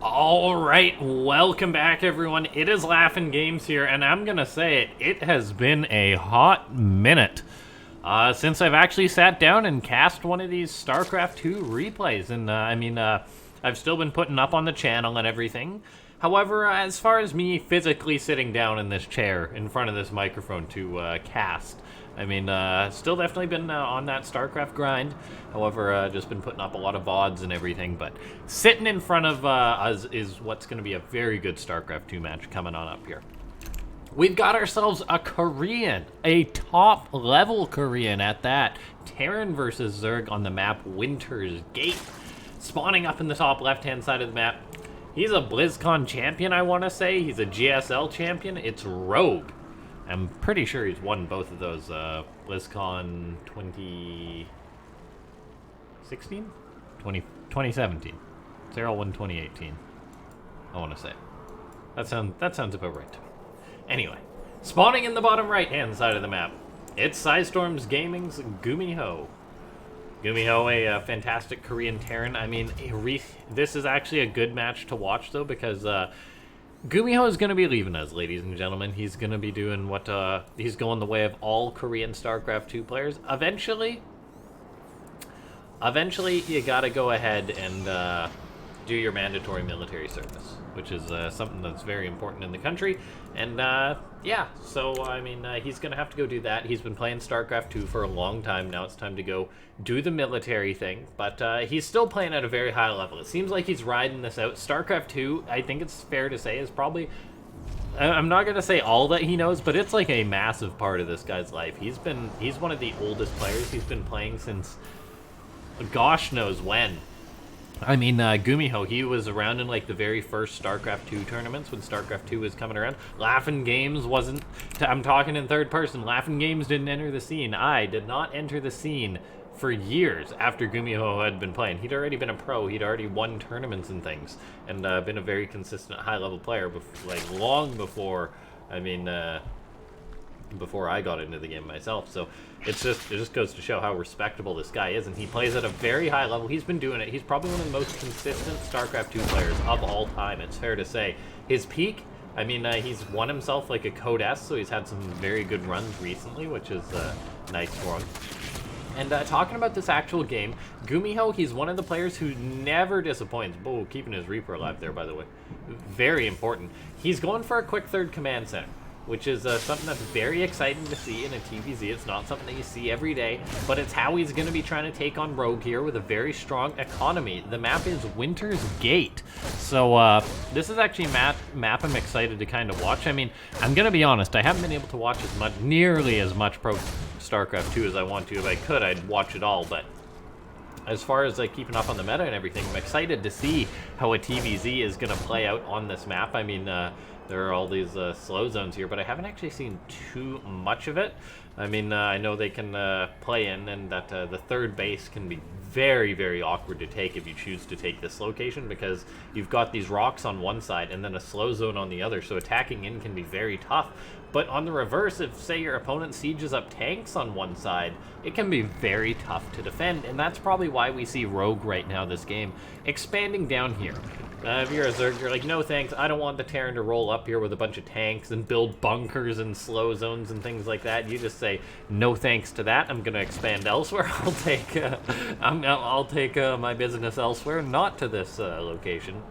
Alright, welcome back everyone. It is LaughNgamez here, and I'm gonna say it has been a hot minute since I've actually sat down and cast one of these Starcraft 2 replays. And I've still been putting up on the channel and everything. However, as far as me physically sitting down in this chair in front of this microphone to cast, still definitely been on that StarCraft grind. However, just been putting up a lot of VODs and everything. But sitting in front of us is what's going to be a very good StarCraft 2 match coming on up here. We've got ourselves a Korean, a top-level Korean at that. Terran versus Zerg on the map Winter's Gate. Spawning up in the top left-hand side of the map. He's a BlizzCon champion, I want to say. He's a GSL champion. It's Rogue. I'm pretty sure he's won both of those. BlizzCon 2016? 2017. Zero won 2018. I want to say. That sounds about right. Anyway, spawning in the bottom right-hand side of the map, it's Psystorms Gaming's GuMiho. GuMiho, a fantastic Korean Terran. This is actually a good match to watch, though, because GuMiho is going to be leaving us, ladies and gentlemen. He's going to be doing what, he's going the way of all Korean StarCraft 2 players. Eventually, you got to go ahead and do your mandatory military service, which is something that's very important in the country. And yeah, so he's gonna have to go do that. He's been playing StarCraft 2 for a long time now. It's time to go do the military thing, but he's still playing at a very high level. It seems like he's riding this out. StarCraft 2, I think it's fair to say, is probably, I'm not gonna say all that he knows, but it's like a massive part of this guy's life. He's one of the oldest players. He's been playing since gosh knows when. GuMiho, he was around in like the very first StarCraft 2 tournaments when StarCraft 2 was coming around. LaughNgamez wasn't, I'm talking in third person, LaughNgamez didn't enter the scene. I did not enter the scene for years after GuMiho had been playing. He'd already been a pro, he'd already won tournaments and things, and been a very consistent high-level player, like long before, before I got into the game myself. So it just goes to show how respectable this guy is, and he plays at a very high level. He's been doing it. He's probably one of the most consistent StarCraft 2 players of all time, it's fair to say. His peak, he's won himself like a Code S, so he's had some very good runs recently, which is nice for him. And talking about this actual game, GuMiho, he's one of the players who never disappoints. Oh, keeping his Reaper alive there, by the way. Very important. He's going for a quick third command center, which is something that's very exciting to see in a TvZ. It's not something that you see every day, but it's how he's going to be trying to take on Rogue here with a very strong economy. The map is Winter's Gate. So this is actually a map I'm excited to kind of watch. I'm going to be honest, I haven't been able to watch nearly as much Pro StarCraft 2 as I want to. If I could, I'd watch it all, but as far as like keeping up on the meta and everything, I'm excited to see how a TvZ is going to play out on this map. There are all these slow zones here, but I haven't actually seen too much of it. I know they can play in, and that the third base can be very, very awkward to take if you choose to take this location, because you've got these rocks on one side and then a slow zone on the other, so attacking in can be very tough. But on the reverse, if, say, your opponent sieges up tanks on one side, it can be very tough to defend, and that's probably why we see Rogue right now this game expanding down here. If you're a Zerg, you're like, no thanks, I don't want the Terran to roll up here with a bunch of tanks and build bunkers and slow zones and things like that. You just say, no thanks to that, I'm going to expand elsewhere. I'll take my business elsewhere, not to this location.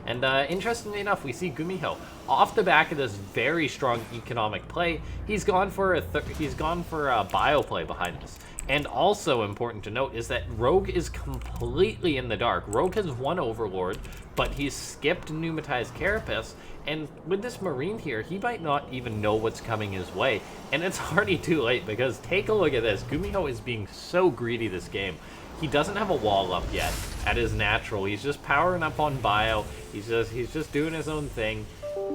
And interestingly enough, we see GuMiho off the back of this very strong economic play. He's gone for a bio play behind us. And also important to note is that Rogue is completely in the dark. Rogue has won Overlord, but he's skipped Pneumatized Carapace, and with this Marine here, he might not even know what's coming his way. And it's already too late, because take a look at this. GuMiho is being so greedy this game. He doesn't have a wall up yet at his natural. He's just powering up on bio. He's just doing his own thing.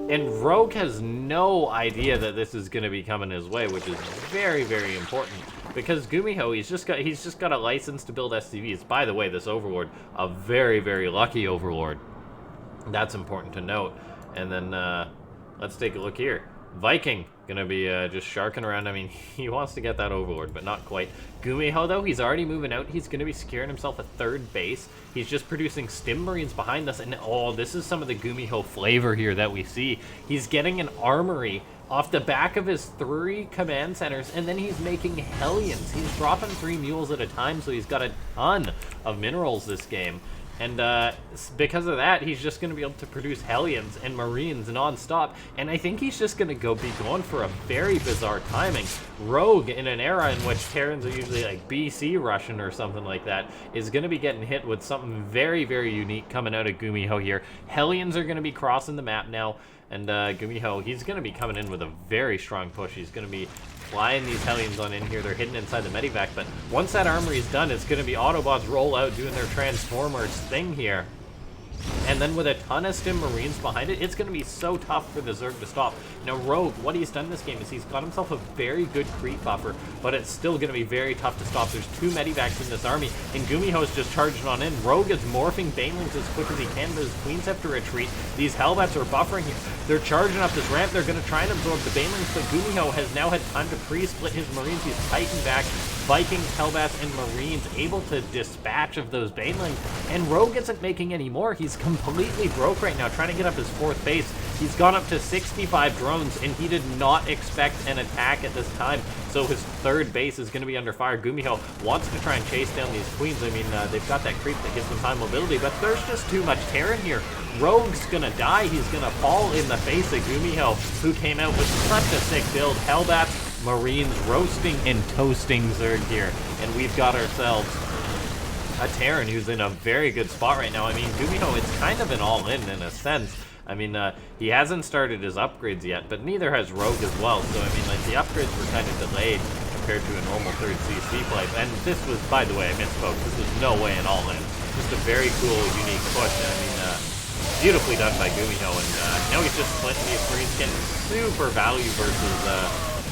And Rogue has no idea that this is going to be coming his way, which is very, very important. Because GuMiho, he's just got a license to build SCVs. By the way, this Overlord, a very, very lucky Overlord. That's important to note. And then let's take a look here. Viking gonna be just sharking around. I mean, he wants to get that Overlord, but not quite. GuMiho, though, he's already moving out. He's gonna be securing himself a third base. He's just producing Stim Marines behind us, and oh, this is some of the GuMiho flavor here that we see. He's getting an armory off the back of his 3 command centers, and then he's making Hellions. He's dropping 3 mules at a time, so he's got a ton of minerals this game. And because of that, he's just going to be able to produce Hellions and Marines non-stop. And I think he's just going to be going for a very bizarre timing. Rogue, in an era in which Terrans are usually like BC Russian or something like that, is going to be getting hit with something very, very unique coming out of GuMiho here. Hellions are going to be crossing the map now. And GuMiho, he's going to be coming in with a very strong push. He's going to be flying these Hellions on in here. They're hidden inside the Medivac, but once that armory is done, it's going to be Autobots roll out doing their Transformers thing here. And then with a ton of Stim Marines behind it, it's going to be so tough for the Zerg to stop. Now, Rogue, what he's done this game is he's got himself a very good creep buffer, but it's still going to be very tough to stop. There's 2 Medivacs in this army, and GuMiho is just charging on in. Rogue is morphing Banelings as quick as he can, but his Queens have to retreat. These Hellbats are buffering here. They're charging up this ramp. They're going to try and absorb the Banelings, but GuMiho has now had time to pre-split his Marines. He's tightened back. Vikings, Hellbats, and Marines able to dispatch of those Banelings, and Rogue isn't making any more. He's completely broke right now, trying to get up his 4th base. He's gone up to 65 drones, and he did not expect an attack at this time, so his 3rd base is going to be under fire. GuMiho wants to try and chase down these Queens. I mean, they've got that creep that gives them high mobility, but there's just too much Terran here. Rogue's gonna die. He's gonna fall in the face of GuMiho, who came out with such a sick build. Hellbats, Marines roasting and toasting Zerg here, and we've got ourselves a Terran who's in a very good spot right now. I mean, GuMiho, it's kind of an all-in a sense. I mean, he hasn't started his upgrades yet, but neither has Rogue as well, so I mean, like, the upgrades were kind of delayed compared to a normal 3rd CC play. And this was, by the way, I misspoke, this was no way an all-in. Just a very cool, unique push, and I mean, beautifully done by GuMiho, and now he's just splitting these Marines, getting super value versus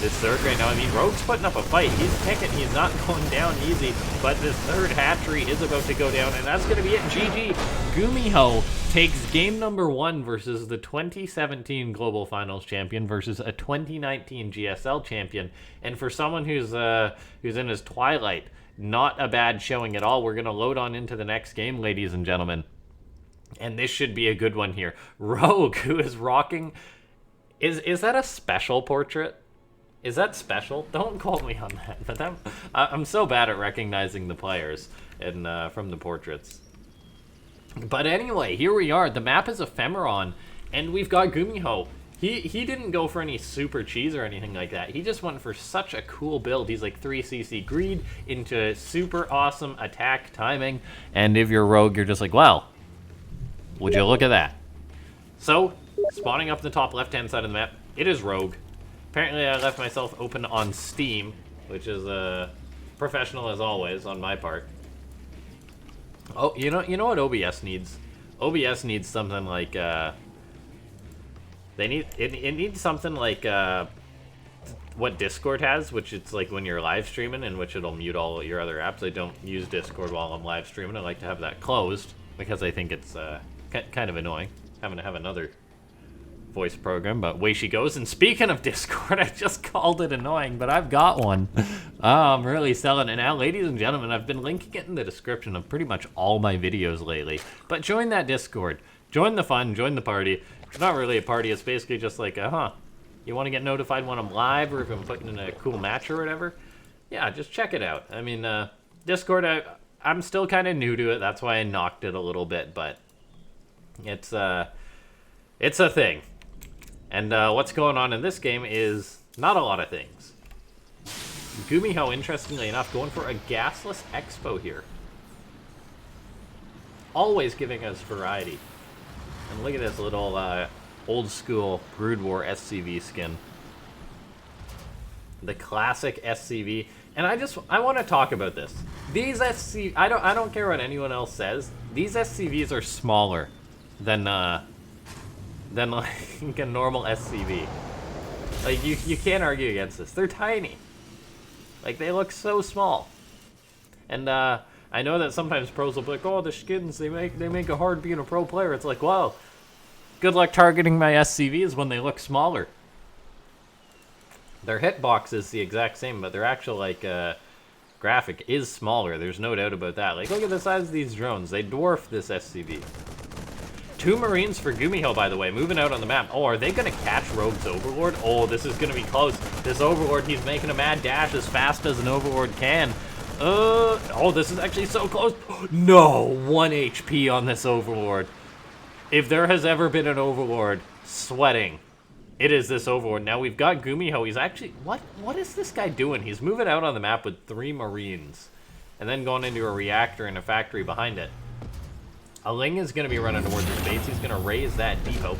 this Zerg right now. I mean, Rogue's putting up a fight. He's kicking. He's not going down easy, but this 3rd hatchery is about to go down, and that's going to be it. GG. GuMiho takes game number 1 versus the 2017 Global Finals champion versus a 2019 GSL champion, and for someone who's in his twilight, not a bad showing at all. We're going to load on into the next game, ladies and gentlemen. And this should be a good one here. Rogue, who is rocking... Is that a special portrait? Is that special? Don't quote me on that. But I'm so bad at recognizing the players and from the portraits. But anyway, here we are. The map is Ephemeron, and we've got GuMiho. He didn't go for any super cheese or anything like that. He just went for such a cool build. He's like 3cc greed into super awesome attack timing. And if you're Rogue, you're just like, well, would you look at that? So, spawning up the top left-hand side of the map, it is Rogue. Apparently I left myself open on Steam, which is professional as always on my part. Oh, you know what OBS needs? OBS needs something like it needs something like what Discord has, which it's like when you're live streaming, in which it'll mute all your other apps. I don't use Discord while I'm live streaming. I like to have that closed because I think it's kind of annoying having to have another voice program, but away she goes. And speaking of Discord, I just called it annoying, but I've got one. I'm really selling it now. Ladies and gentlemen, I've been linking it in the description of pretty much all my videos lately, but join that Discord. Join the fun, join the party. It's not really a party, it's basically just like, you want to get notified when I'm live or if I'm putting in a cool match or whatever? Yeah, just check it out. I mean, Discord, I'm still kind of new to it, that's why I knocked it a little bit, but it's a thing. And what's going on in this game is not a lot of things. GuMiho, interestingly enough, going for a gasless expo here. Always giving us variety. And look at this little old school Brood War SCV skin. The classic SCV. And I want to talk about this. These SCV, I don't care what anyone else says. These SCVs are smaller than like a normal SCV. Like, you can't argue against this. They're tiny. Like, they look so small. And I know that sometimes pros will be like, oh, the skins, they make it hard being a pro player. It's like, well, good luck targeting my SCVs when they look smaller. Their hitbox is the exact same, but their actual, like, graphic is smaller. There's no doubt about that. Like, look at the size of these drones. They dwarf this SCV. 2 Marines for GuMiho, by the way, moving out on the map. Oh, are they going to catch Rogue's Overlord? Oh, this is going to be close. This Overlord, he's making a mad dash as fast as an Overlord can. Oh, this is actually so close. No, 1 HP on this Overlord. If there has ever been an Overlord sweating, it is this Overlord. Now we've got GuMiho. He's actually, what is this guy doing? He's moving out on the map with 3 Marines and then going into a reactor and a factory behind it. A Ling is going to be running towards his base. He's going to raise that depot,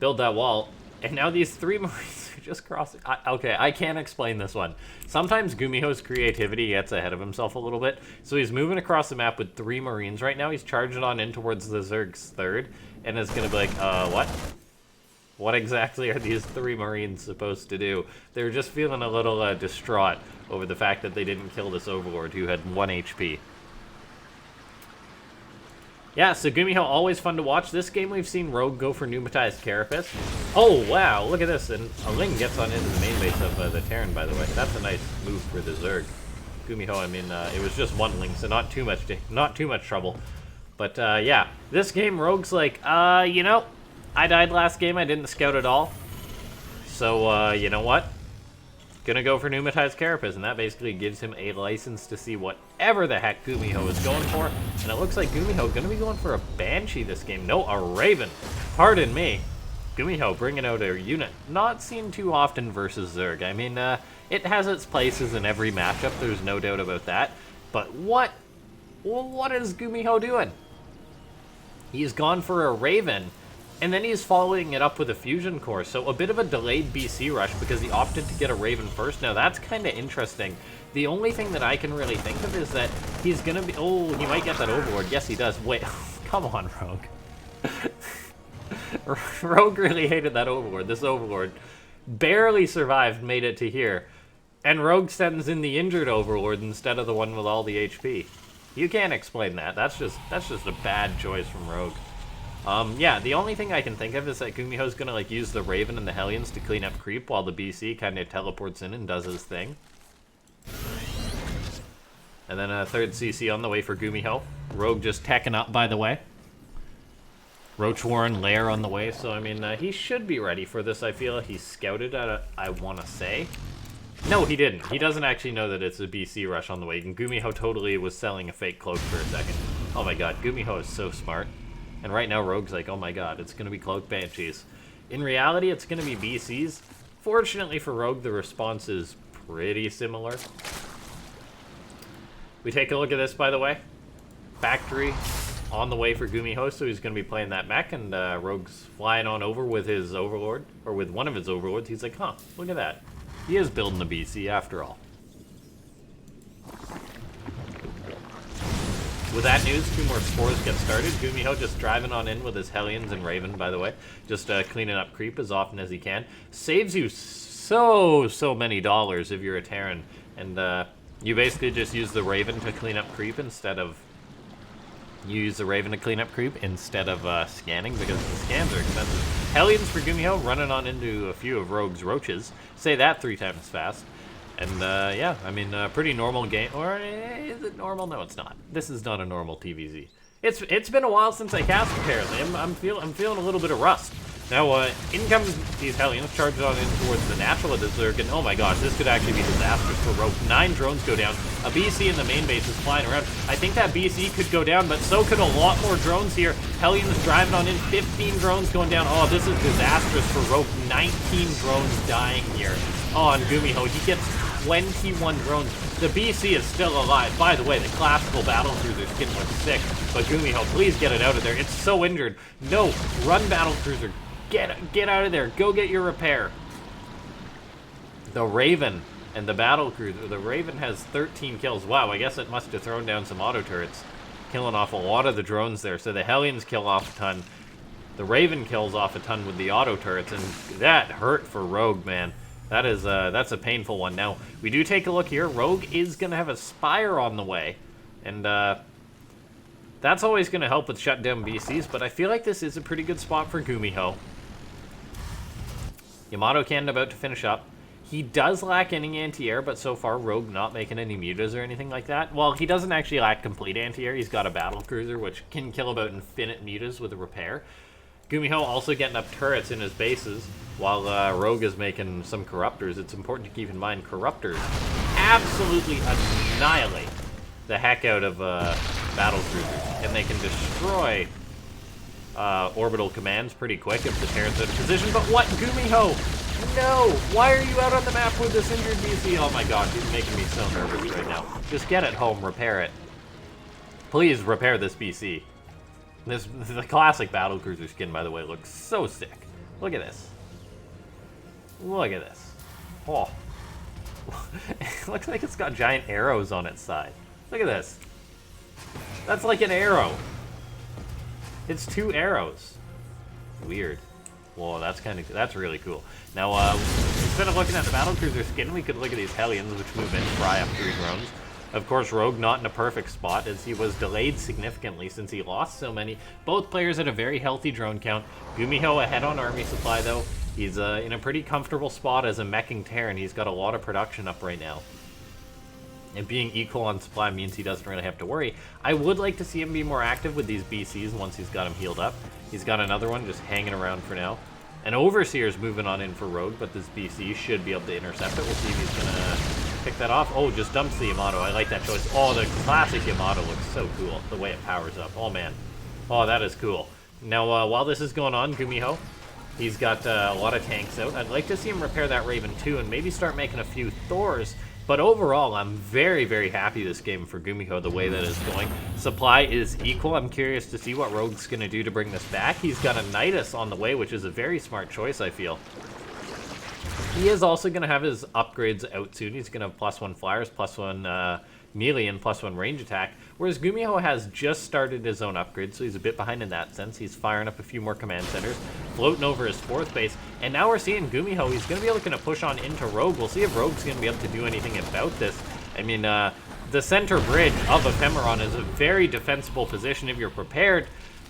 build that wall, and now these 3 Marines are just crossing. Okay, I can't explain this one. Sometimes GuMiho's creativity gets ahead of himself a little bit, so he's moving across the map with 3 Marines right now. He's charging on in towards the Zerg's 3rd, and it's going to be like, what? What exactly are these 3 Marines supposed to do? They're just feeling a little distraught over the fact that they didn't kill this Overlord who had 1 HP. Yeah, so GuMiho, always fun to watch. This game we've seen Rogue go for pneumatized Carapace. Oh, wow, look at this. And a Ling gets on into the main base of the Terran, by the way. That's a nice move for the Zerg. GuMiho, I mean, it was just 1 Ling, so not too much trouble. But, yeah, this game, Rogue's like, you know, I died last game, I didn't scout at all. So, you know what? Gonna go for pneumatized Carapace, and that basically gives him a license to see whatever the heck GuMiho is going for. And it looks like GuMiho gonna be going for a Banshee this game. No, a Raven. Pardon me. GuMiho bringing out a unit not seen too often versus Zerg. I mean, it has its places in every matchup, there's no doubt about that. But what is GuMiho doing? He's gone for a Raven, and then he's following it up with a Fusion Core, so a bit of a delayed BC rush because he opted to get a Raven first. Now, that's kind of interesting. The only thing that I can really think of is that he's going to be... Oh, he might get that Overlord. Yes, he does. Wait, come on, Rogue. Rogue really hated that Overlord. This Overlord barely survived, made it to here. And Rogue sends in the injured Overlord instead of the one with all the HP. You can't explain that. That's just a bad choice from Rogue. Yeah, the only thing I can think of is that GuMiho's gonna, like, use the Raven and the Hellions to clean up creep while the BC kind of teleports in and does his thing. And then a 3rd CC on the way for GuMiho. Rogue just teching up, by the way. Roach Warren Lair on the way, so, I mean, he should be ready for this, I feel. He scouted at I want to say. No, he didn't. He doesn't actually know that it's a BC rush on the way, and GuMiho totally was selling a fake cloak for a second. Oh my god, GuMiho is so smart. And right now, Rogue's like, oh my god, it's going to be Cloak Banshees. In reality, it's going to be BCs. Fortunately for Rogue, the response is pretty similar. We take a look at this, by the way. Factory on the way for GuMiho, so he's going to be playing that mech, and Rogue's flying on over with his Overlord, or with one of his Overlords. He's like, huh, look at that. He is building a BC after all. With that news, 2 more spores get started. GuMiho just driving on in with his Hellions and Raven, by the way. Just cleaning up creep as often as he can. Saves you so many dollars if you're a Terran. And you basically just use the Raven to clean up creep instead of... scanning, because the scans are expensive. Hellions for GuMiho, running on into a few of Rogue's Roaches. Say that 3 times fast. And, yeah, I mean, pretty normal game. Or is it normal? No, it's not. This is not a normal TvZ. It's been a while since I cast, apparently. I'm feeling a little bit of rust. Now, in comes these Hellions, charging on in towards the natural of the Zerg, and oh my gosh, this could actually be disastrous for Rogue. 9 drones go down. A BC in the main base is flying around. I think that BC could go down, but so could a lot more drones here. Hellions driving on in, 15 drones going down. Oh, this is disastrous for Rogue. 19 drones dying here. Oh, and GuMiho, he gets 21 drones. The BC is still alive. By the way, the classical battlecruiser skin looks sick, but GuMiho, please get it out of there. It's so injured. No, run battlecruiser. Get out of there. Go get your repair. The Raven and the battlecruiser. The Raven has 13 kills. Wow, I guess it must have thrown down some auto turrets, killing off a lot of the drones there. So the Hellions kill off a ton. The Raven kills off a ton with the auto turrets, and that hurt for Rogue, man. That is, that's a painful one. Now, we do take a look here. Rogue is going to have a Spire on the way. And, that's always going to help with shut down BCs, but I feel like this is a pretty good spot for GuMiho. Yamato Cannon about to finish up. He does lack any anti-air, but so far Rogue not making any mutas or anything like that. Well, he doesn't actually lack complete anti-air. He's got a battle cruiser, which can kill about infinite mutas with a repair. GuMiho also getting up turrets in his bases, while Rogue is making some corruptors. It's important to keep in mind corruptors absolutely annihilate the heck out of battle cruisers, and they can destroy orbital commands pretty quick if the Terran's out of position. But what, GuMiho? No! Why are you out on the map with this injured BC? Oh my god, he's making me so nervous right now. Just get it home, repair it. Please repair this BC. The classic battle cruiser skin, by the way, looks so sick. Look at this. Look at this. Oh. It looks like it's got giant arrows on its side. Look at this. That's like an arrow. It's 2 arrows. Weird. Whoa, that's really cool. Now, instead of looking at the battle cruiser skin, we could look at these Hellions, which move in, fry up 3 drones. Of course, Rogue not in a perfect spot, as he was delayed significantly since he lost so many. Both players at a very healthy drone count. GuMiho ahead on army supply, though. He's in a pretty comfortable spot as a meching Terran. He's got a lot of production up right now. And being equal on supply means he doesn't really have to worry. I would like to see him be more active with these BCs once he's got him healed up. He's got another one just hanging around for now. An Overseer's moving on in for Rogue, but this BC should be able to intercept it. We'll see if he's going to pick that off. Oh, just dumps the Yamato. I like that choice. Oh, the classic Yamato looks so cool, the way it powers up. Oh, man. Oh, that is cool. Now, while this is going on, GuMiho, he's got a lot of tanks out. I'd like to see him repair that Raven too and maybe start making a few Thors. But overall, I'm very, very happy this game for GuMiho, the way that it's going. Supply is equal. I'm curious to see what Rogue's going to do to bring this back. He's got a Nidus on the way, which is a very smart choice, I feel. He is also going to have his upgrades out soon. He's going to have +1 flyers, +1 melee, and +1 range attack. Whereas GuMiho has just started his own upgrade, so he's a bit behind in that sense. He's firing up a few more command centers, floating over his 4th base. And now we're seeing GuMiho, he's going to be looking to push on into Rogue. We'll see if Rogue's going to be able to do anything about this. I mean, the center bridge of Ephemeron is a very defensible position if you're prepared.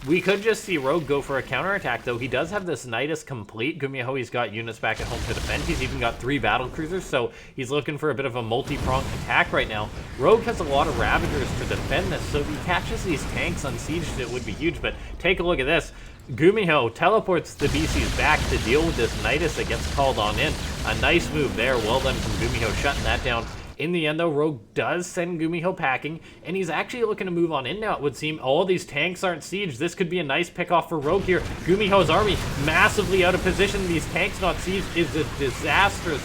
We could just see Rogue go for a counterattack, though. He does have this Nidus complete. GuMiho, he's got units back at home to defend. He's even got 3 battle cruisers, so he's looking for a bit of a multi-pronged attack right now. Rogue has a lot of Ravagers to defend this, so if he catches these tanks unsieged, it would be huge. But take a look at this. GuMiho teleports the BCs back to deal with this Nidus that gets called on in. A nice move there. Well done from GuMiho, shutting that down. In the end, though, Rogue does send GuMiho packing, and he's actually looking to move on in now, it would seem. All these tanks aren't sieged. This could be a nice pick-off for Rogue here. GuMiho's army massively out of position. These tanks not sieged is a disastrous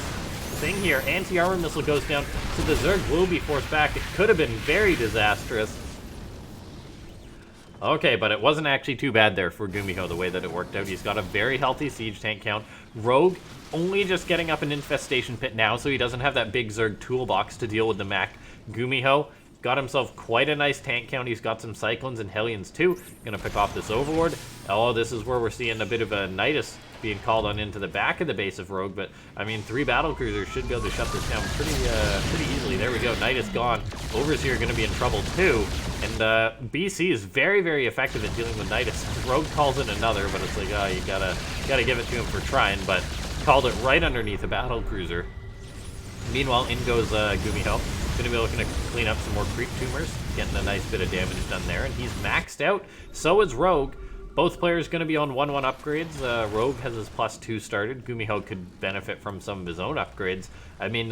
thing here. Anti-armor missile goes down, so the Zerg will be forced back. It could have been very disastrous. Okay, but it wasn't actually too bad there for GuMiho, the way that it worked out. He's got a very healthy siege tank count. Rogue only just getting up an infestation pit now, so he doesn't have that big Zerg toolbox to deal with the mech. GuMiho got himself quite a nice tank count. He's got some Cyclones and Hellions too. Gonna pick off this Overlord. Oh, this is where we're seeing a bit of a Nidus being called on into the back of the base of Rogue, but I mean, 3 battle cruisers should be able to shut this down pretty easily. There we go, Nidus gone. Overseer gonna be in trouble too, and BC is very, very effective at dealing with Nidus. Rogue calls in another, but it's like, oh, you gotta give it to him for trying, but called it right underneath a battle cruiser. Meanwhile, in goes GuMiho. Gonna be looking to clean up some more creep tumors, getting a nice bit of damage done there, and he's maxed out. So is Rogue. Both players going to be on 1-1 upgrades. Rogue has his +2 started. GuMiho could benefit from some of his own upgrades. I mean,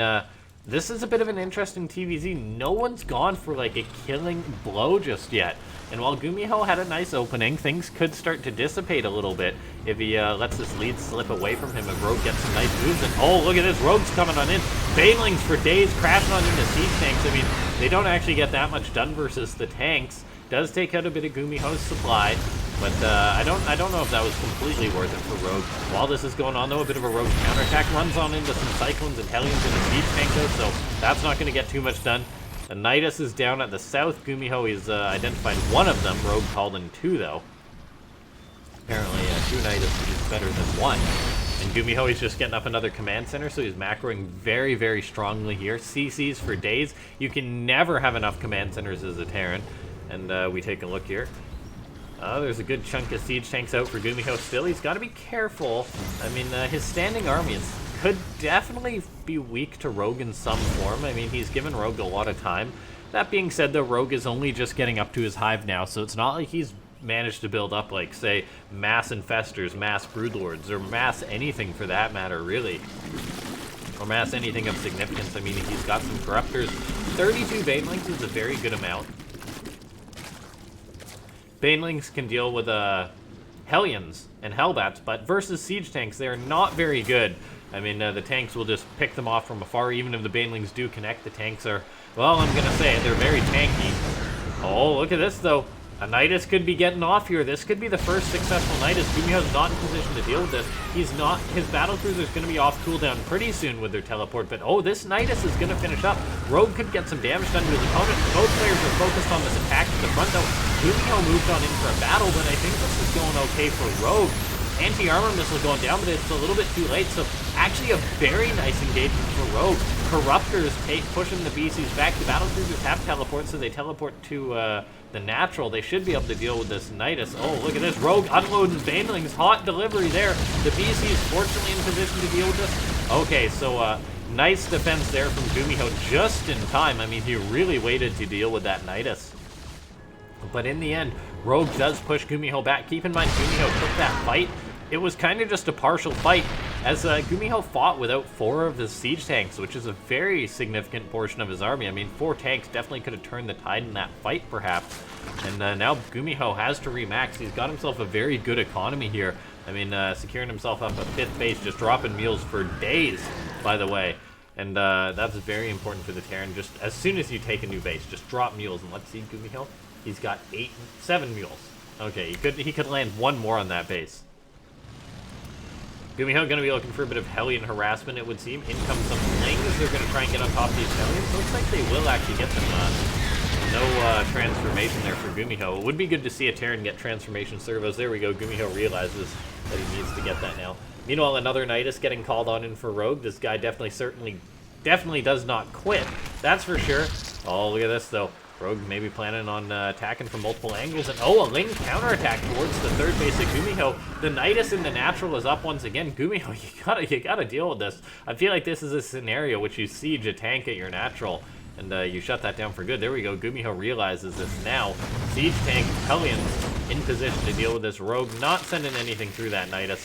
this is a bit of an interesting TvZ. No one's gone for, like, a killing blow just yet. And while GuMiho had a nice opening, things could start to dissipate a little bit if he lets this lead slip away from him, and Rogue gets some nice moves. And, oh, look at this. Rogue's coming on in. Banelings for days, crashing on into siege tanks. I mean, they don't actually get that much done versus the tanks. Does take out a bit of GuMiho's supply, but I don't know if that was completely worth it for Rogue. While this is going on, though, a bit of a Rogue counterattack runs on into some Cyclones and Hellions in the siege tank, though, so that's not going to get too much done. The Nidus is down at the south. GuMiho is identified 1 of them. Rogue called in 2, though. Apparently, 2 Nidus is better than 1. And GuMiho is just getting up another command center, so he's macroing very, very strongly here. CCs for days. You can never have enough command centers as a Terran. And we take a look here. There's a good chunk of siege tanks out for GuMiho still. He's got to be careful. I mean, his standing army could definitely be weak to Rogue in some form. I mean, he's given Rogue a lot of time. That being said, though, Rogue is only just getting up to his hive now, so it's not like he's managed to build up, like, say, mass Infestors, mass Broodlords, or mass anything for that matter, really. Or mass anything of significance. I mean, he's got some Corruptors. 32 Banelings is a very good amount. Banelings can deal with Hellions and Hellbats, but versus Siege Tanks, they are not very good. I mean, the tanks will just pick them off from afar. Even if the Banelings do connect, the tanks are, well, I'm gonna say it, they're very tanky. Oh, look at this, though. A Nidus could be getting off here. This could be the first successful Nidus. GuMiho's not in position to deal with this. He's not. His battlecruiser's going to be off cooldown pretty soon with their teleport. But, oh, this Nidus is going to finish up. Rogue could get some damage done to his opponent. Both players are focused on this attack to the front, though. GuMiho moved on in for a battle, but I think this is going okay for Rogue. Anti-armor missile going down, but it's a little bit too late. So, actually a very nice engagement for Rogue. Corruptors pushing the BCs back. The battlecruisers have teleport, so they teleport to the natural. They should be able to deal with this Nidus. Oh, look at this. Rogue unloading Banelings. Hot delivery there. The BC's fortunately in position to deal with this. Okay, so nice defense there from GuMiho just in time. I mean, he really waited to deal with that Nidus. But in the end, Rogue does push GuMiho back. Keep in mind, GuMiho took that fight. It was kind of just a partial fight, as GuMiho fought without 4 of his siege tanks, which is a very significant portion of his army. I mean, 4 tanks definitely could have turned the tide in that fight, perhaps. And now GuMiho has to remax. He's got himself a very good economy here. I mean, securing himself up a 5th base, just dropping mules for days, by the way. And that's very important for the Terran. Just as soon as you take a new base, just drop mules. And let's see, GuMiho, he's got 7 mules. Okay, he could land 1 more on that base. GuMiho going to be looking for a bit of Hellion harassment, it would seem. In come some Lings. They're going to try and get on top of these Hellions. Looks like they will actually get them. No transformation there for GuMiho. It would be good to see a Terran get transformation servos. There we go. GuMiho realizes that he needs to get that now. Meanwhile, another Nidus getting called on in for Rogue. This guy definitely does not quit. That's for sure. Oh, look at this, though. Rogue maybe planning on attacking from multiple angles, and oh, a Ling counterattack towards the 3rd base of GuMiho. The Nidus in the natural is up once again. GuMiho, you gotta deal with this. I feel like this is a scenario which you siege a tank at your natural, and you shut that down for good. There we go. GuMiho realizes this now. Siege tank Hellions in position to deal with this Rogue, not sending anything through that Nidus.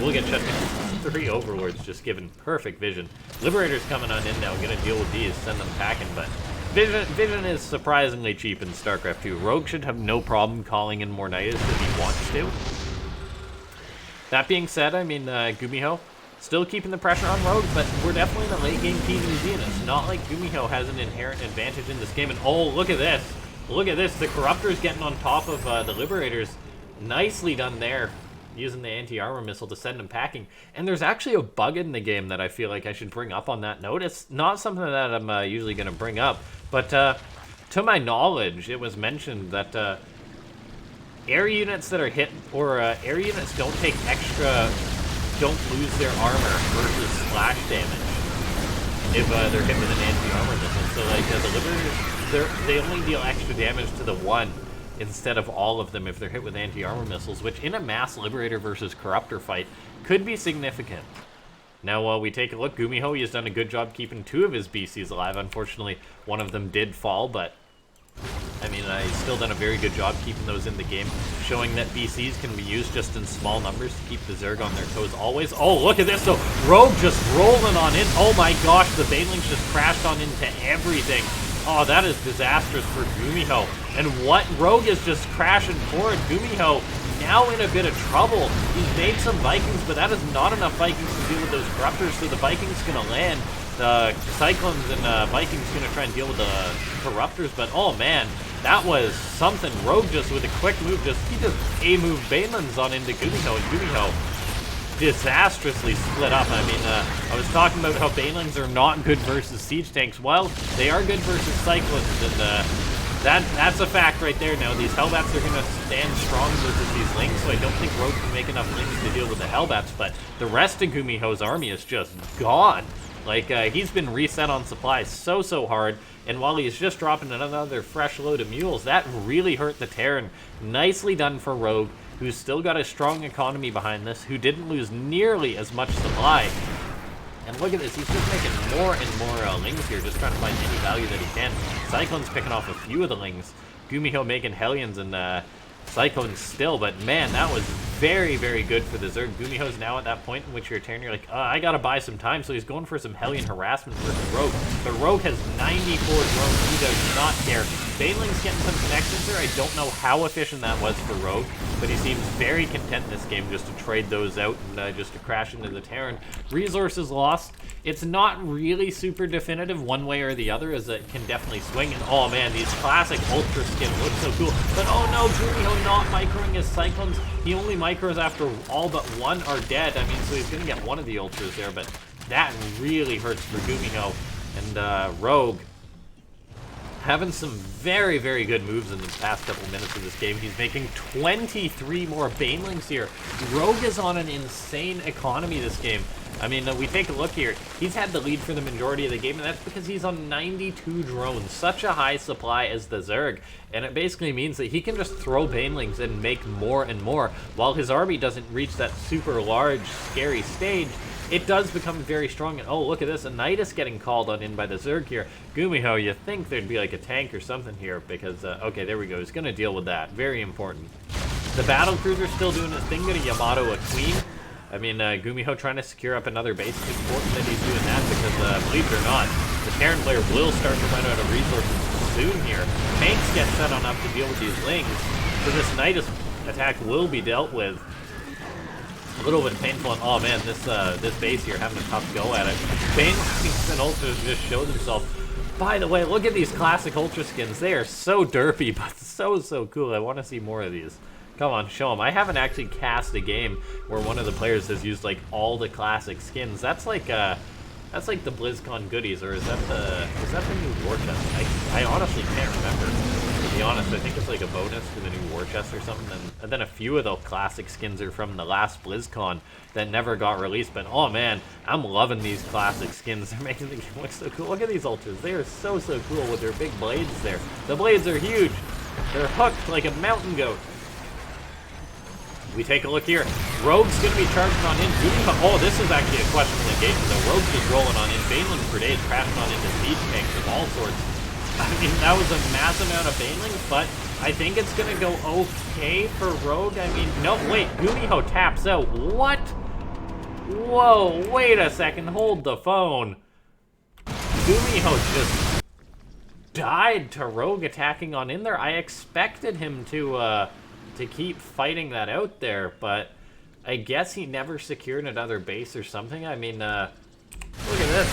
We'll get shut down. 3 Overlords just given perfect vision. Liberator's coming on in now, gonna deal with these, send them packing, but Vision is surprisingly cheap in StarCraft 2. Rogue should have no problem calling in more Nidus if he wants to. That being said, I mean, GuMiho still keeping the pressure on Rogue, but we're definitely in a late game TvZ, and it's not like GuMiho has an inherent advantage in this game. And oh, look at this. Look at this. The Corruptor's getting on top of the Liberators. Nicely done there, using the anti-armor missile to send them packing. And there's actually a bug in the game that I feel like I should bring up on that note. It's not something that I'm usually going to bring up, but to my knowledge, it was mentioned that air units that are hit, or air units don't lose their armor versus splash damage if they're hit with an anti-armor missile. So like the Liberators, they only deal extra damage to the 1 instead of all of them if they're hit with anti-armor missiles, which in a mass Liberator versus Corruptor fight could be significant. Now, while we take a look, GuMiho, he has done a good job keeping 2 of his BCs alive. Unfortunately, one of them did fall, but I mean, he's still done a very good job keeping those in the game, showing that BCs can be used just in small numbers to keep the Zerg on their toes always. Oh, look at this. So Rogue just rolling on in. Oh my gosh, the Banelings just crashed on into everything. Oh, that is disastrous for GuMiho. And what? Rogue is just crashing forward. GuMiho now in a bit of trouble. He's made some Vikings, but that is not enough Vikings to deal with those Corruptors, so the Vikings going to land. The Cyclones and Vikings going to try and deal with the Corruptors, but oh man, that was something. Rogue just with a quick move, he just A-moved Banelings on into GuMiho, and GuMiho disastrously split up. I mean, I was talking about how Banelings are not good versus siege tanks. Well, they are good versus Cyclones, and that's a fact right there. Now, these Hellbats are going to stand strong versus these Lings, so I don't think Rogue can make enough Lings to deal with the Hellbats, but the rest of GuMiho's army is just gone. Like, he's been reset on supplies so hard, and while he's just dropping another fresh load of mules, that really hurt the Terran. Nicely done for Rogue, who's still got a strong economy behind this, who didn't lose nearly as much supply. And look at this, he's just making more and more Lings here, just trying to find any value that he can. Cyclone's picking off a few of the Lings. GuMiho making Hellions and Cyclones still, but man, that was very, very good for the Zerg. GuMiho's now at that point in which you're turning, you're like, I gotta buy some time, so he's going for some Hellion harassment versus Rogue. But Rogue has 94 drones, he does not care. Baneling's getting some connections there. I don't know how efficient that was for Rogue, but he seems very content in this game just to trade those out and just to crash into the Terran. Resources lost. It's not really super definitive one way or the other, as it can definitely swing. And oh man, these classic Ultra skins look so cool. But oh no, GuMiho not microing his Cyclones. He only micros after all but one are dead. I mean, so he's gonna get one of the Ultras there, but that really hurts for GuMiho. And Rogue having some very, very good moves in the past couple minutes of this game. He's making 23 more Banelings here. Rogue is on an insane economy this game. I mean, we take a look here. He's had the lead for the majority of the game, and that's because he's on 92 drones. Such a high supply as the Zerg. And it basically means that he can just throw Banelings and make more and more. While his army doesn't reach that super large, scary stage, it does become very strong. And oh, look at this. A Nidus getting called on in by the Zerg here. GuMiho, you think there'd be like a tank or something here because, okay, there we go. He's going to deal with that. Very important. The Battlecruiser's still doing his thing. Going to Yamato a Queen. I mean, GuMiho trying to secure up another base. It's important that he's doing that because, believe it or not, the Terran player will start to run out of resources soon here. Tanks get set on up to deal with these Lings. So this Nidus attack will be dealt with. A little bit painful, and oh man, this base here having a tough go at it. Banelings and Ultras just show themselves. By the way, look at these classic Ultra skins. They are so derpy, but so cool. I want to see more of these. Come on, show them. I haven't actually cast a game where one of the players has used like all the classic skins. That's like the BlizzCon goodies, or is that the new war chest? I honestly can't remember. To be honest, I think it's like a bonus for the new war chest or something. And then a few of the classic skins are from the last BlizzCon that never got released. But oh man, I'm loving these classic skins. They're making the game look so cool. Look at these Ultras. They are so cool with their big blades there. The blades are huge. They're hooked like a mountain goat. We take a look here. Rogue's going to be charging on in. Oh, this is actually a questionable engagement, though. Rogue's just rolling on in. Banelings for days, crashing on into siege tanks of all sorts. I mean, that was a mass amount of Banelings, but I think it's going to go okay for Rogue. I mean, no, wait. GuMiho taps out. What? Whoa, wait a second. Hold the phone. GuMiho just died to Rogue attacking on in there. I expected him to keep fighting that out there, but I guess he never secured another base or something. I mean, look at this.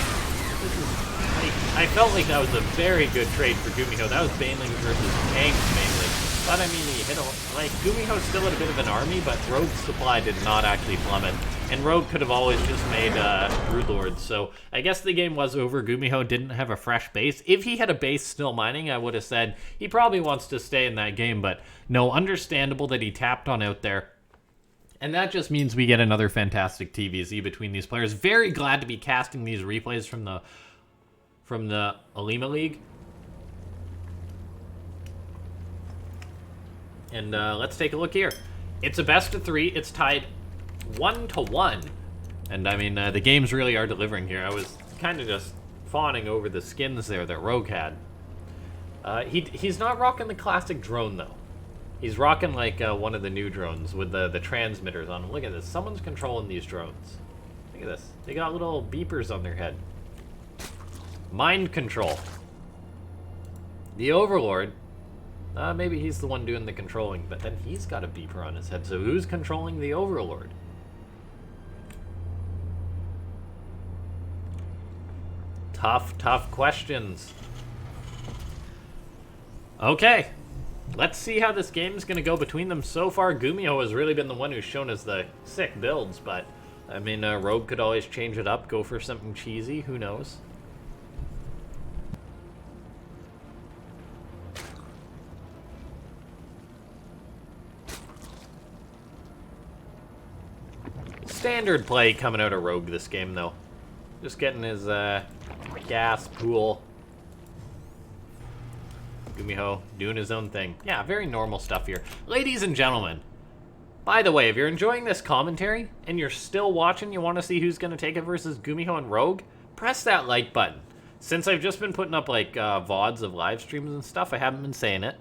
I felt like that was a very good trade for GuMiho. That was Banelings versus tanks mainly. But I mean, he hit GuMiho still had a bit of an army, but Rogue's supply did not actually plummet. And Rogue could have always just made Broodlords. So I guess the game was over. GuMiho didn't have a fresh base. If he had a base still mining, I would have said he probably wants to stay in that game. But no, understandable that he tapped on out there. And that just means we get another fantastic TvZ between these players. Very glad to be casting these replays from the Alima League. And let's take a look here. It's a best of 3. It's tied 1-1. And I mean, the games really are delivering here. I was kind of just fawning over the skins there that Rogue had. He's not rocking the classic drone, though. He's rocking like one of the new drones with the transmitters on them. Look at this. Someone's controlling these drones. Look at this. They got little beepers on their head. Mind control. The Overlord. Maybe he's the one doing the controlling, but then he's got a beeper on his head. So who's controlling the Overlord? Tough questions. Okay. Let's see how this game's going to go between them. So far, GuMiho has really been the one who's shown us the sick builds, but, I mean, Rogue could always change it up, go for something cheesy. Who knows? Standard play coming out of Rogue this game, though. Just getting his gas pool. GuMiho doing his own thing. Yeah, very normal stuff here. Ladies and gentlemen, By the way, if you're enjoying this commentary and you're still watching, you want to see who's going to take it versus GuMiho and Rogue, press that like button. Since I've just been putting up like VODs of live streams and stuff, I haven't been saying it.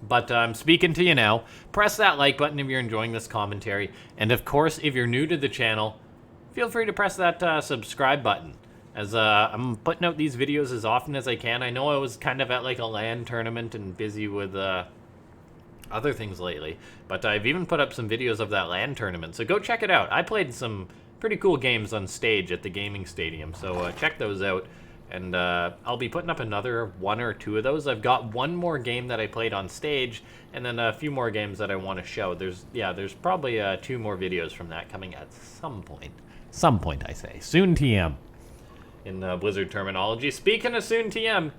But I'm speaking to you now. Press that like button if you're enjoying this commentary. And of course, if you're new to the channel, feel free to press that subscribe button. As I'm putting out these videos as often as I can. I know I was kind of at like a LAN tournament and busy with other things lately. But I've even put up some videos of that LAN tournament. So go check it out. I played some pretty cool games on stage at the gaming stadium. So check those out. And I'll be putting up another 1 or 2 of those. I've got one more game that I played on stage, and then a few more games that I want to show. There's probably 2 more videos from that coming at some point. Some point, I say. Soon TM, in Blizzard terminology. Speaking of soon TM,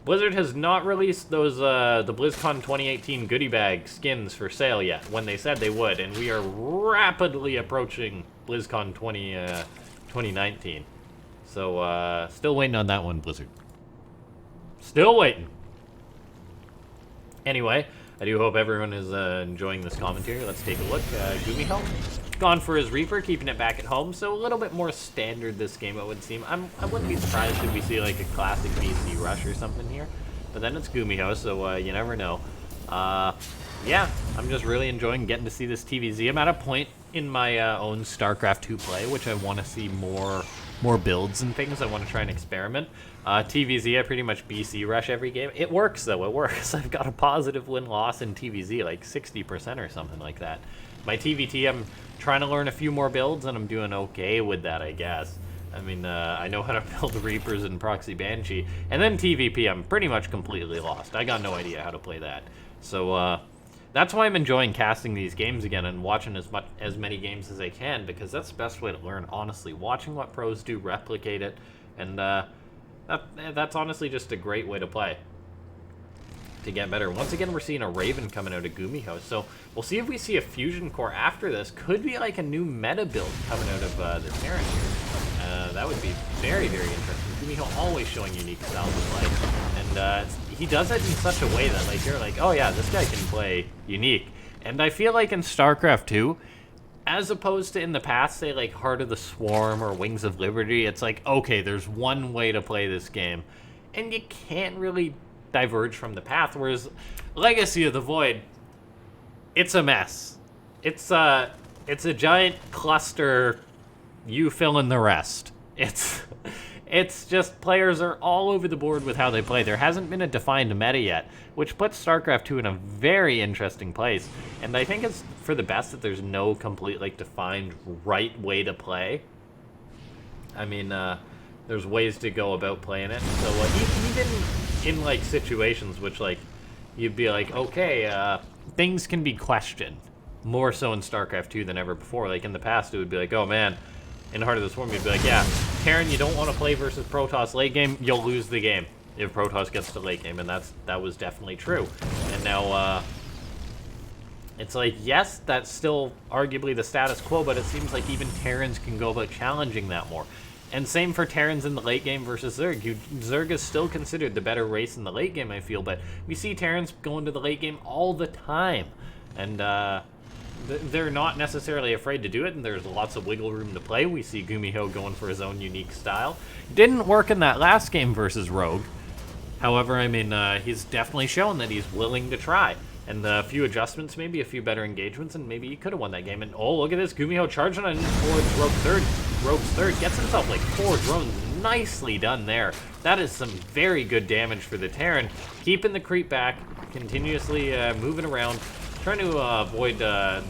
Blizzard has not released those the BlizzCon 2018 goodie bag skins for sale yet, when they said they would, and we are rapidly approaching BlizzCon 2019. So, still waiting on that one, Blizzard. Still waiting. Anyway, I do hope everyone is enjoying this commentary. Let's take a look. GuMiho, gone for his Reaper, keeping it back at home. So a little bit more standard this game, it would seem. I wouldn't be surprised if we see like a classic BC rush or something here. But then it's GuMiho, so you never know. Yeah, I'm just really enjoying getting to see this TvZ. I'm at a point in my own Starcraft 2 play, which I want to see more builds and things. I want to try and experiment. TvZ, I pretty much BC rush every game. It works, though. It works. I've got a positive win-loss in TvZ, like 60% or something like that. My TvT, I'm trying to learn a few more builds, and I'm doing okay with that, I guess. I mean, I know how to build Reapers and Proxy Banshee. And then TvP, I'm pretty much completely lost. I got no idea how to play that. So, that's why I'm enjoying casting these games again and watching as many games as I can, because that's the best way to learn, honestly. Watching what pros do, replicate it, and that's honestly just a great way to play, to get better. Once again, we're seeing a Raven coming out of GuMiho, so we'll see if we see a Fusion Core after this. Could be like a new meta build coming out of the Terran here. That would be very, very interesting. GuMiho always showing unique styles of play, and he does it in such a way that like you're like, oh yeah, this guy can play unique. And I feel like in StarCraft 2, as opposed to in the past, say like Heart of the Swarm or Wings of Liberty, it's like, okay, there's one way to play this game, and you can't really diverge from the path. Whereas Legacy of the Void, it's a mess. It's a giant cluster. You fill in the rest. It's just players are all over the board with how they play. There hasn't been a defined meta yet, which puts StarCraft 2 in a very interesting place. And I think it's for the best that there's no complete, like, defined right way to play. I mean, there's ways to go about playing it. So even in, like, situations which, like, you'd be like, okay, things can be questioned. More so in StarCraft 2 than ever before. Like, in the past, it would be like, oh, man, in Heart of the Swarm, you'd be like, yeah, Terran, you don't want to play versus Protoss late game, you'll lose the game if Protoss gets to late game, and that was definitely true. And now, it's like, yes, that's still arguably the status quo, but it seems like even Terrans can go about challenging that more. And same for Terrans in the late game versus Zerg. Zerg is still considered the better race in the late game, I feel, but we see Terrans go into the late game all the time. And, they're not necessarily afraid to do it, and there's lots of wiggle room to play. We see GuMiho going for his own unique style. Didn't work in that last game versus Rogue. However, I mean, he's definitely shown that he's willing to try. And a few adjustments, maybe a few better engagements, and maybe he could have won that game. And oh, look at this, GuMiho charging on towards Rogue's third. Gets himself like 4 drones. Nicely done there. That is some very good damage for the Terran. Keeping the creep back, continuously moving around. Trying to avoid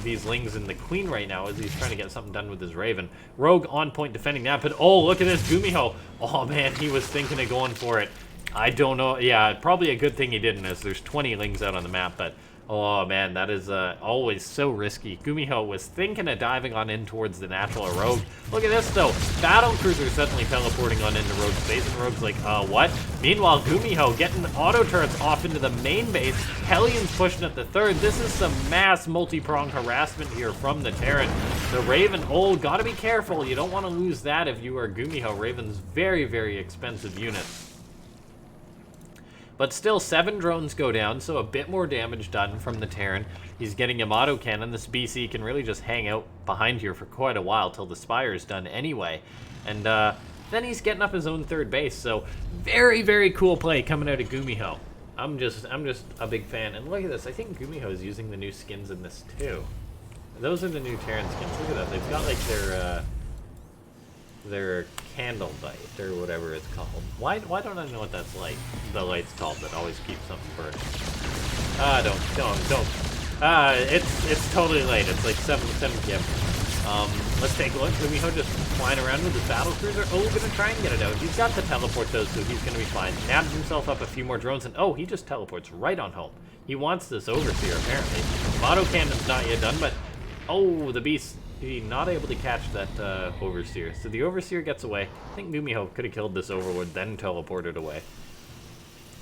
these Lings and the Queen right now as he's trying to get something done with his Raven. Rogue on point defending that, but oh, look at this GuMiho. Oh man, he was thinking of going for it. I don't know. Yeah, probably a good thing he didn't, as there's 20 Lings out on the map, but oh man, that is always so risky. GuMiho was thinking of diving on in towards the natural Rogue. Look at this though. Battlecruiser suddenly teleporting on into Rogue's base, and Rogue's like, what? Meanwhile, GuMiho getting auto turrets off into the main base. Hellions pushing at the third. This is some mass multi-prong harassment here from the Terran. The Raven, oh, gotta be careful. You don't want to lose that if you are GuMiho. Raven's very, very expensive unit. But still, 7 drones go down, so a bit more damage done from the Terran. He's getting a auto cannon. This BC can really just hang out behind here for quite a while till the Spire is done anyway. And then he's getting up his own 3rd base, so very, very cool play coming out of GuMiho. I'm just a big fan. And look at this, I think GuMiho is using the new skins in this too. Those are the new Terran skins. Look at that. They've got like their candle light or whatever it's called. Why don't I know what that's like? The light's called that always keeps something burning. Don't. It's totally late. It's like 7 p.m. Let's take a look. GuMiho just flying around with his battle cruiser. Oh, gonna try and get it out. He's got the teleport though, so he's gonna be fine. Nabs himself up a few more drones, and oh, he just teleports right on home. He wants this overseer apparently. Auto cannon's not yet done, but oh, the beast. He's not able to catch that overseer. So the overseer gets away. I think GuMiho could have killed this overlord, then teleported away.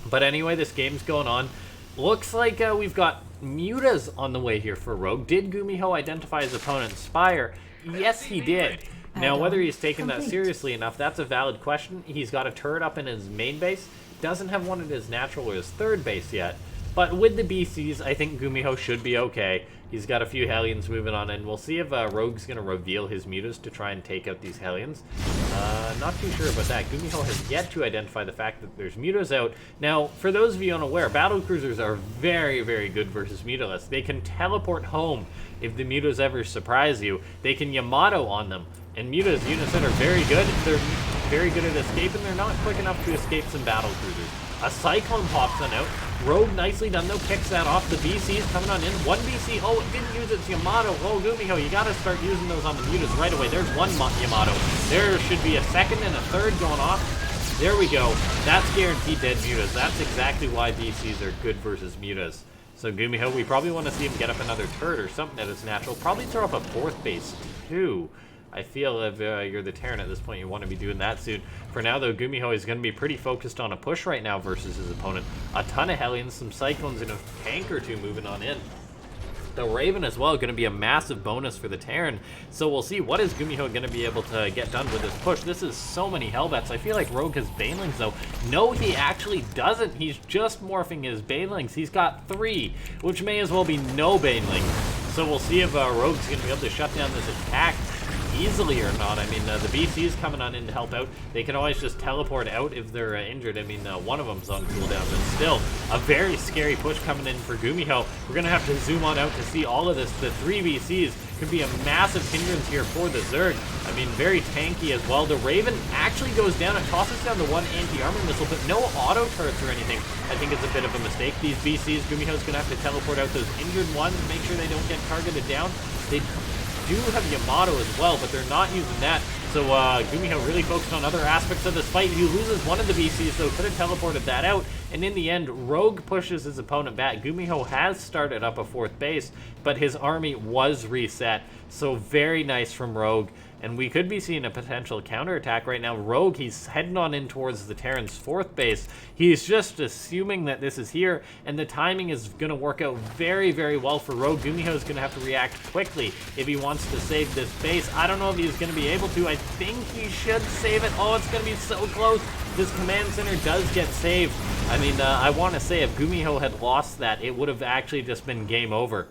But anyway, this game's going on. Looks like we've got mutas on the way here for Rogue. Did GuMiho identify his opponent's Spire? Yes, he did. Now, whether he's taken that seriously enough, that's a valid question. He's got a turret up in his main base. Doesn't have one at his natural or his 3rd base yet. But with the BCs, I think GuMiho should be okay. He's got a few Hellions moving on in. We'll see if Rogue's going to reveal his mutas to try and take out these Hellions. Not too sure about that. GuMiho has yet to identify the fact that there's mutas out. Now, for those of you unaware, battle cruisers are very, very good versus mutaless. They can teleport home if the mutas ever surprise you. They can Yamato on them. And mutas, units that are very good, they're very good at escaping. They're not quick enough to escape some battle cruisers. A Cyclone pops on out. Rogue, nicely done though, kicks that off. The BC's coming on in. One BC, oh, it didn't use its Yamato. Oh, GuMiho, you gotta start using those on the mutas right away. There's one Yamato. There should be a 2nd and a 3rd going off. There we go. That's guaranteed dead mutas. That's exactly why BCs are good versus mutas. So GuMiho, we probably want to see him get up another turret or something at his natural. Probably throw up a 4th base too. I feel if you're the Terran at this point, you want to be doing that soon. For now, though, GuMiho is going to be pretty focused on a push right now versus his opponent. A ton of Hellions, some Cyclones, and a tank or 2 moving on in. The Raven as well, going to be a massive bonus for the Terran. So we'll see, what is GuMiho going to be able to get done with this push? This is so many Hellbats. I feel like Rogue has Banelings, though. No, he actually doesn't. He's just morphing his Banelings. He's got 3, which may as well be no Banelings. So we'll see if Rogue's going to be able to shut down this attack easily or not. I mean, the BC's coming on in to help out. They can always just teleport out if they're injured. I mean, one of them's on cooldown, but still, a very scary push coming in for GuMiho. We're going to have to zoom on out to see all of this. The 3 BCs could be a massive hindrance here for the Zerg. I mean, very tanky as well. The Raven actually goes down. It tosses down the 1 anti-armor missile, but no auto turrets or anything. I think it's a bit of a mistake. These BCs, GuMiho's going to have to teleport out those injured ones, make sure they don't get targeted down. They do have Yamato as well, but they're not using that. So GuMiho really focused on other aspects of this fight. He loses one of the BCs, so could have teleported that out. And in the end, Rogue pushes his opponent back. GuMiho has started up a 4th base, but his army was reset. So very nice from Rogue. And we could be seeing a potential counterattack right now. Rogue, he's heading on in towards the Terran's 4th base. He's just assuming that this is here, and the timing is going to work out very, very well for Rogue. GuMiho is going to have to react quickly if he wants to save this base. I don't know if he's going to be able to. I think he should save it. Oh, it's going to be so close. This command center does get saved. I mean, I want to say if GuMiho had lost that, it would have actually just been game over.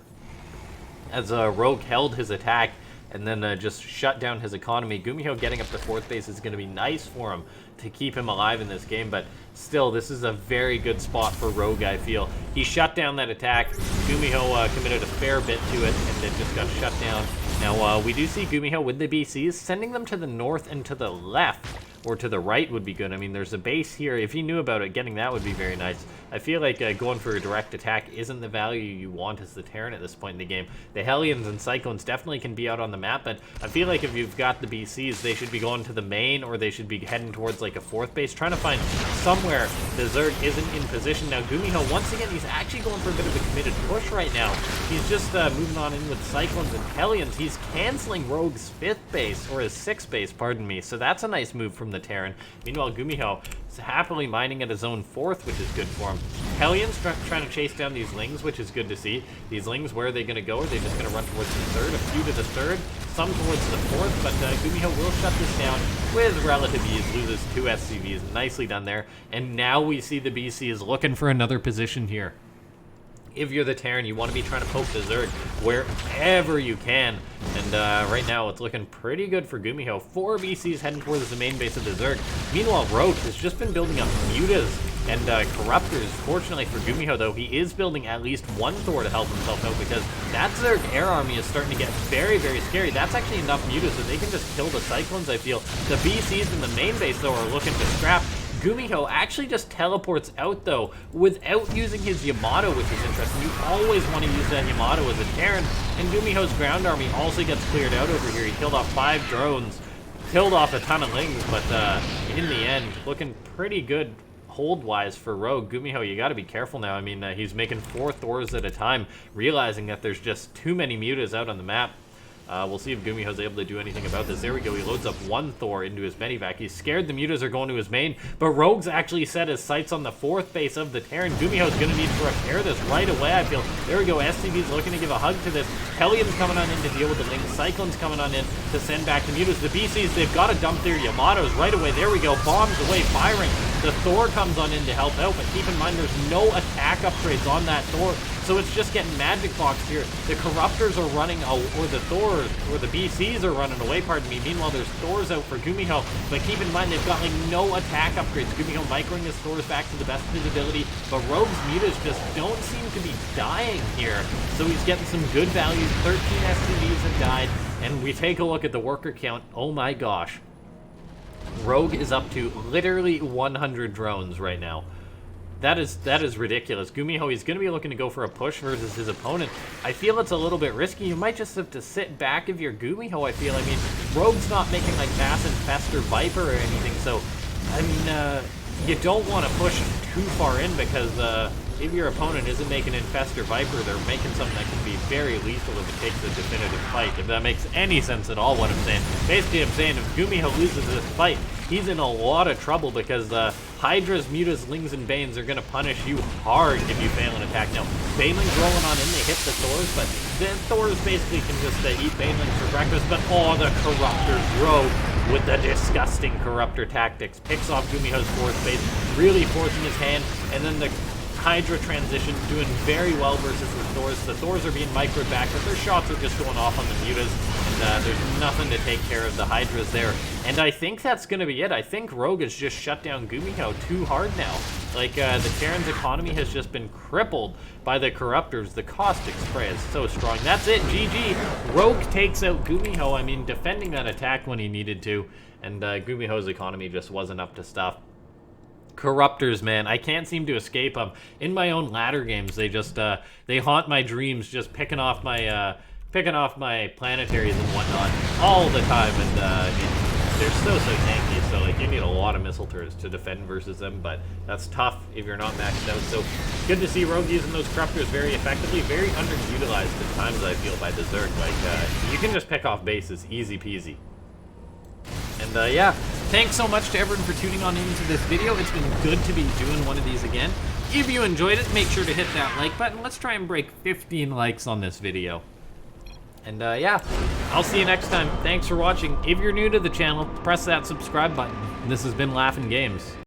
As Rogue held his attack and then just shut down his economy. GuMiho getting up to 4th base is going to be nice for him to keep him alive in this game, but still, this is a very good spot for Rogue, I feel. He shut down that attack. GuMiho committed a fair bit to it, and it just got shut down. Now, we do see GuMiho with the BCs, sending them to the north and to the left, or to the right would be good. I mean, there's a base here. If he knew about it, getting that would be very nice. I feel like going for a direct attack isn't the value you want as the Terran at this point in the game. The Hellions and Cyclones definitely can be out on the map, but I feel like if you've got the BCs, they should be going to the main, or they should be heading towards like a 4th base, trying to find somewhere the Zerg isn't in position. Now, GuMiho, once again, he's actually going for a bit of a committed push right now. He's just moving on in with Cyclones and Hellions. He's canceling Rogue's 5th base, or his 6th base, pardon me. So that's a nice move from the Terran. Meanwhile, GuMiho is happily mining at his own 4th, which is good for him. Hellions trying to chase down these Lings, which is good to see. These Lings, where are they going to go? Are they just going to run towards the 3rd? A few to the 3rd, some towards the 4th, but GuMiho will shut this down with relative ease. Loses 2 SCVs. Nicely done there. And now we see the BC is looking for another position here. If you're the Terran, you want to be trying to poke the Zerg wherever you can. And right now, it's looking pretty good for GuMiho. 4 BCs heading towards the main base of the Zerg. Meanwhile, Rogue has just been building up Mutas and Corruptors. Fortunately for GuMiho, though, he is building at least 1 Thor to help himself out, because that Zerg air army is starting to get very, very scary. That's actually enough Mutas that they can just kill the Cyclones, I feel. The BCs in the main base, though, are looking to scrap. GuMiho actually just teleports out, though, without using his Yamato, which is interesting. You always want to use that Yamato as a Terran, and GuMiho's ground army also gets cleared out over here. He killed off 5 drones, killed off a ton of Lings, but in the end, looking pretty good hold-wise for Rogue. GuMiho, you got to be careful now. I mean, he's making 4 Thors at a time, realizing that there's just too many Mutas out on the map. We'll see if GuMiho's able to do anything about this. There we go. He loads up 1 Thor into his medivac. He's scared the Mutas are going to his main, but Rogue's actually set his sights on the 4th base of the Terran. GuMiho's going to need to repair this right away, I feel. There we go. SCV's looking to give a hug to this. Hellions coming on in to deal with the Lings. Cyclones coming on in to send back the Mutas. The BCs, they've got to dump their Yamatos right away. There we go. Bombs away, firing. The Thor comes on in to help out, but keep in mind there's no attack upgrades on that Thor, so it's just getting magic boxed here. The Corruptors are running, or the Thors, or the BCs are running away, pardon me. Meanwhile, there's Thors out for GuMiho, but keep in mind they've got like no attack upgrades. GuMiho microing his Thors back to the best of his ability, but Rogue's Mutas just don't seem to be dying here, so he's getting some good values. 13 SCVs have died, and we take a look at the worker count. Oh my gosh. Rogue is up to literally 100 drones right now. That is ridiculous. GuMiho, he's going to be looking to go for a push versus his opponent. I feel it's a little bit risky. You might just have to sit back if you're GuMiho, I feel. I mean, Rogue's not making like Mass Infestor Viper or anything, so, I mean, you don't want to push too far in, because if your opponent isn't making Infestor Viper, they're making something that can be very lethal if it takes a definitive fight. If that makes any sense at all, what I'm saying. Basically, I'm saying if GuMiho loses this fight, he's in a lot of trouble, because Hydras, Mutas, Lings, and Banes are going to punish you hard if you fail an attack. Now, Banelings rolling on in, they hit the Thors, but the Thors basically can just eat Banelings for breakfast, but oh, the Corruptors, Rogue with the disgusting Corruptor tactics, picks off GuMiho's 4th base, really forcing his hand, and then the Hydra transition doing very well versus the Thors. The Thors are being microed back, but their shots are just going off on the Mutas, and there's nothing to take care of the Hydras there. And I think that's going to be it. I think Rogue has just shut down GuMiho too hard now. Like, the Terran's economy has just been crippled by the Corruptors. The caustic spray is so strong. That's it, GG. Rogue takes out GuMiho. I mean, defending that attack when he needed to, and GuMiho's economy just wasn't up to stuff. Corruptors, man, I can't seem to escape them. In my own ladder games, they just they haunt my dreams, just picking off my planetaries and whatnot all the time, and I mean, they're so tanky. So like, you need a lot of missile turrets to defend versus them, but that's tough if you're not maxed out. So good to see Rogue using those Corruptors very effectively, very underutilized at times, I feel, by the Zerg. Like, you can just pick off bases, easy peasy. And yeah, thanks so much to everyone for tuning on into this video. It's been good to be doing one of these again. If you enjoyed it, make sure to hit that like button. Let's try and break 15 likes on this video. And yeah, I'll see you next time. Thanks for watching. If you're new to the channel, press that subscribe button. And this has been LaughNgamez.